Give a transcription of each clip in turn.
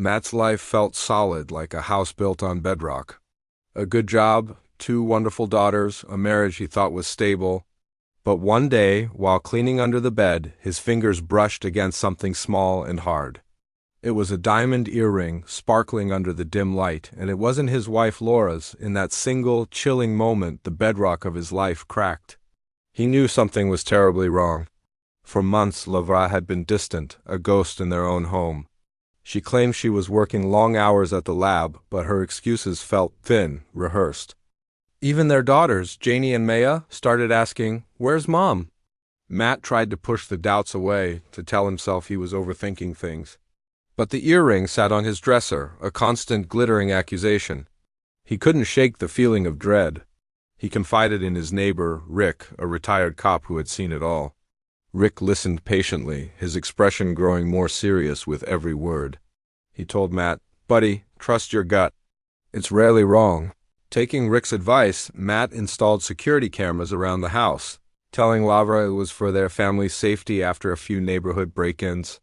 Matt's life felt solid, like a house built on bedrock. A good job, two wonderful daughters, a marriage he thought was stable. But one day, while cleaning under the bed, his fingers brushed against something small and hard. It was a diamond earring, sparkling under the dim light, and it wasn't his wife Laura's. In that single, chilling moment, the bedrock of his life cracked. He knew something was terribly wrong. For months, Laura had been distant, a ghost in their own home. She claimed she was working long hours at the lab, but her excuses felt thin, rehearsed. Even their daughters, Janie and Maya, started asking, "Where's Mom?" Matt tried to push the doubts away, to tell himself he was overthinking things. But the earring sat on his dresser, a constant glittering accusation. He couldn't shake the feeling of dread. He confided in his neighbor, Rick, a retired cop who had seen it all. Rick listened patiently, his expression growing more serious with every word. He told Matt, "Buddy, trust your gut. It's rarely wrong." Taking Rick's advice, Matt installed security cameras around the house, telling Lavra it was for their family's safety after a few neighborhood break-ins.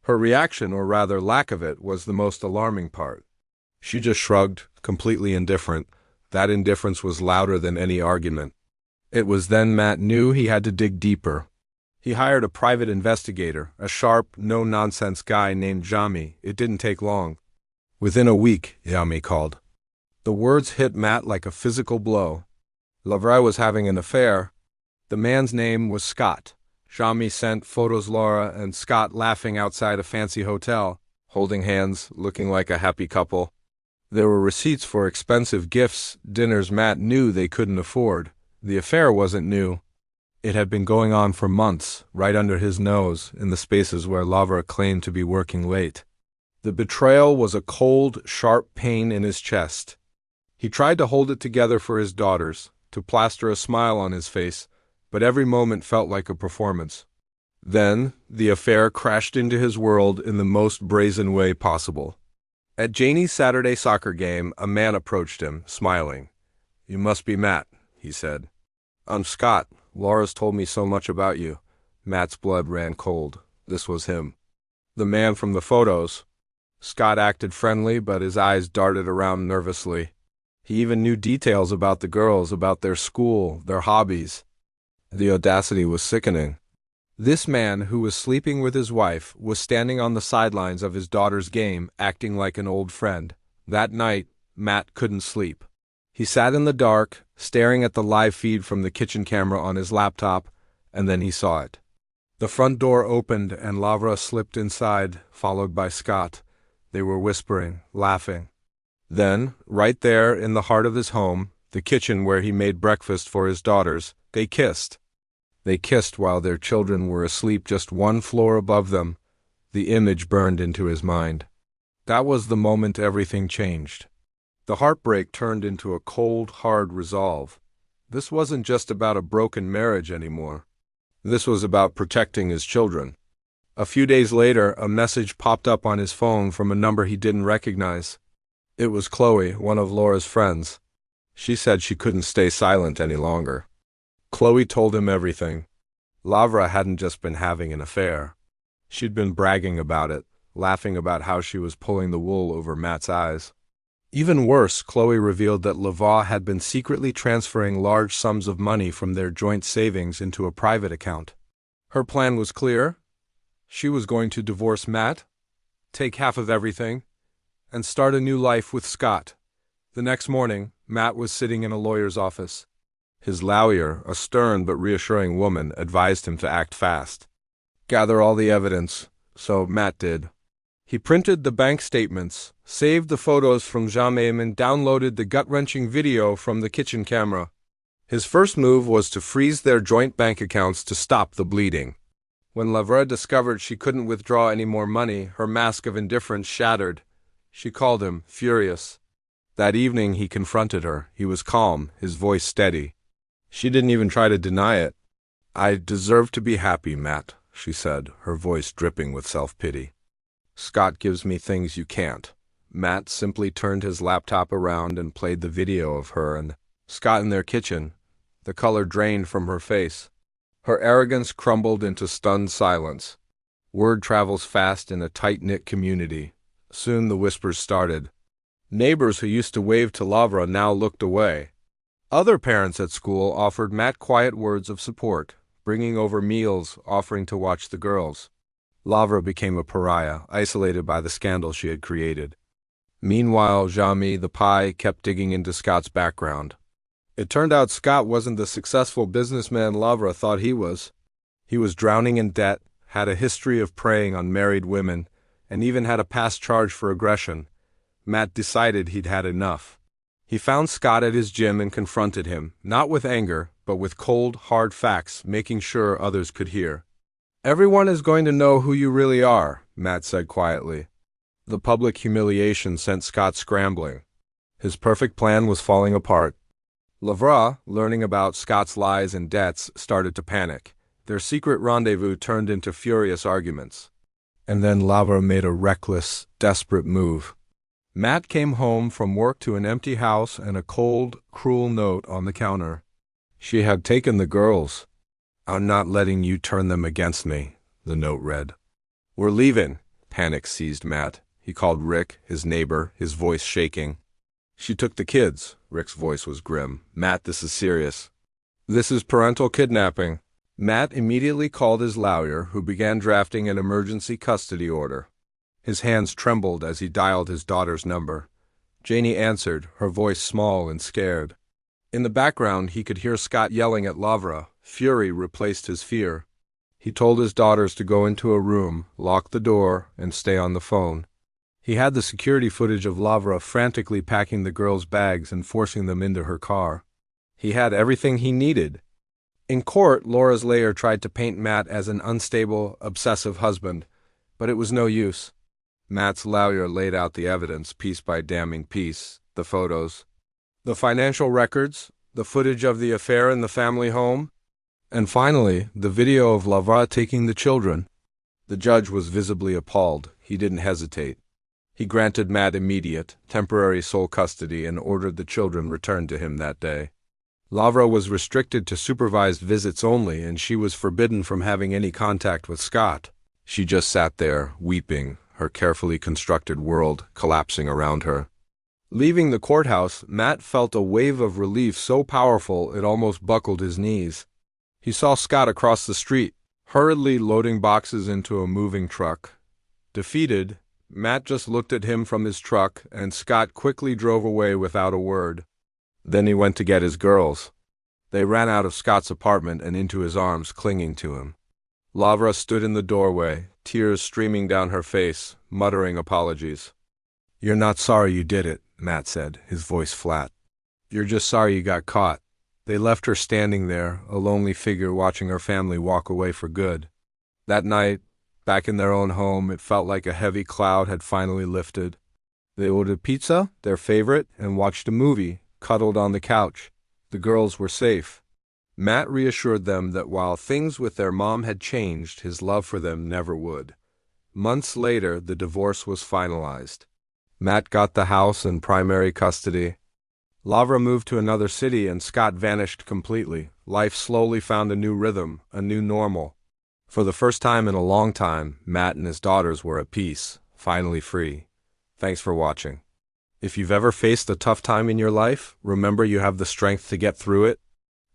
Her reaction, or rather lack of it, was the most alarming part. She just shrugged, completely indifferent. That indifference was louder than any argument. It was then Matt knew he had to dig deeper. He hired a private investigator, a sharp, no-nonsense guy named Jami. It didn't take long. "Within a week," Jami called. The words hit Matt like a physical blow. Lavra was having an affair. The man's name was Scott. Jami sent photos Laura and Scott laughing outside a fancy hotel, holding hands, looking like a happy couple. There were receipts for expensive gifts, dinners Matt knew they couldn't afford. The affair wasn't new. It had been going on for months, right under his nose, in the spaces where Lavra claimed to be working late. The betrayal was a cold, sharp pain in his chest. He tried to hold it together for his daughters, to plaster a smile on his face, but every moment felt like a performance. Then, the affair crashed into his world in the most brazen way possible. At Janie's Saturday soccer game, a man approached him, smiling. "You must be Matt," he said. "I'm Scott. Laura's told me so much about you." Matt's blood ran cold. This was him. The man from the photos. Scott acted friendly, but his eyes darted around nervously. He even knew details about the girls, about their school, their hobbies. The audacity was sickening. This man, who was sleeping with his wife, was standing on the sidelines of his daughter's game, acting like an old friend. That night, Matt couldn't sleep. He sat in the dark, staring at the live feed from the kitchen camera on his laptop, and then he saw it. The front door opened and Lavra slipped inside, followed by Scott. They were whispering, laughing. Then, right there in the heart of his home, the kitchen where he made breakfast for his daughters, they kissed. They kissed while their children were asleep just one floor above them. The image burned into his mind. That was the moment everything changed. The heartbreak turned into a cold, hard resolve. This wasn't just about a broken marriage anymore. This was about protecting his children. A few days later, a message popped up on his phone from a number he didn't recognize. It was Chloe, one of Laura's friends. She said she couldn't stay silent any longer. Chloe told him everything. Lavra hadn't just been having an affair. She'd been bragging about it, laughing about how she was pulling the wool over Matt's eyes. Even worse, Chloe revealed that Lavra had been secretly transferring large sums of money from their joint savings into a private account. Her plan was clear. She was going to divorce Matt, take half of everything, and start a new life with Scott. The next morning, Matt was sitting in a lawyer's office. His lawyer, a stern but reassuring woman, advised him to act fast. Gather all the evidence. So Matt did. He printed the bank statements, saved the photos from Jamem, and downloaded the gut-wrenching video from the kitchen camera. His first move was to freeze their joint bank accounts to stop the bleeding. When Lavra discovered she couldn't withdraw any more money, her mask of indifference shattered. She called him, furious. That evening he confronted her. He was calm, his voice steady. She didn't even try to deny it. "I deserve to be happy, Matt," she said, her voice dripping with self-pity. "Scott gives me things you can't." Matt simply turned his laptop around and played the video of her and Scott in their kitchen. The color drained from her face. Her arrogance crumbled into stunned silence. Word travels fast in a tight-knit community. Soon the whispers started. Neighbors who used to wave to Lavra now looked away. Other parents at school offered Matt quiet words of support, bringing over meals, offering to watch the girls. Lavra became a pariah, isolated by the scandal she had created. Meanwhile, Jami, the pie, kept digging into Scott's background. It turned out Scott wasn't the successful businessman Lavra thought he was. He was drowning in debt, had a history of preying on married women, and even had a past charge for aggression. Matt decided he'd had enough. He found Scott at his gym and confronted him, not with anger, but with cold, hard facts, making sure others could hear. "Everyone is going to know who you really are," Matt said quietly. The public humiliation sent Scott scrambling. His perfect plan was falling apart. Lavra, learning about Scott's lies and debts, started to panic. Their secret rendezvous turned into furious arguments. And then Lavra made a reckless, desperate move. Matt came home from work to an empty house and a cold, cruel note on the counter. She had taken the girls. "I'm not letting you turn them against me," the note read. "We're leaving." Panic seized Matt. He called Rick, his neighbor, his voice shaking. "She took the kids." Rick's voice was grim. "Matt, this is serious. This is parental kidnapping." Matt immediately called his lawyer, who began drafting an emergency custody order. His hands trembled as he dialed his daughter's number. Janie answered, her voice small and scared. In the background, he could hear Scott yelling at Lavra. Fury replaced his fear. He told his daughters to go into a room, lock the door, and stay on the phone. He had the security footage of Lavra frantically packing the girls' bags and forcing them into her car. He had everything he needed. In court, Laura's lawyer tried to paint Matt as an unstable, obsessive husband, but it was no use. Matt's lawyer laid out the evidence, piece by damning piece, the photos, the financial records, the footage of the affair in the family home, and finally, the video of Lavra taking the children. The judge was visibly appalled. He didn't hesitate. He granted Matt immediate, temporary sole custody and ordered the children returned to him that day. Lavra was restricted to supervised visits only, and she was forbidden from having any contact with Scott. She just sat there, weeping, her carefully constructed world collapsing around her. Leaving the courthouse, Matt felt a wave of relief so powerful it almost buckled his knees. He saw Scott across the street, hurriedly loading boxes into a moving truck. Defeated, Matt just looked at him from his truck, and Scott quickly drove away without a word. Then he went to get his girls. They ran out of Scott's apartment and into his arms, clinging to him. Lavra stood in the doorway, tears streaming down her face, muttering apologies. "You're not sorry you did it," Matt said, his voice flat. "You're just sorry you got caught." They left her standing there, a lonely figure watching her family walk away for good. That night, back in their own home, it felt like a heavy cloud had finally lifted. They ordered pizza, their favorite, and watched a movie, cuddled on the couch. The girls were safe. Matt reassured them that while things with their mom had changed, his love for them never would. Months later, the divorce was finalized. Matt got the house and primary custody. Lavra moved to another city and Scott vanished completely. Life slowly found a new rhythm, a new normal. For the first time in a long time, Matt and his daughters were at peace, finally free. Thanks for watching. If you've ever faced a tough time in your life, remember you have the strength to get through it.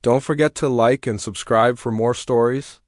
Don't forget to like and subscribe for more stories.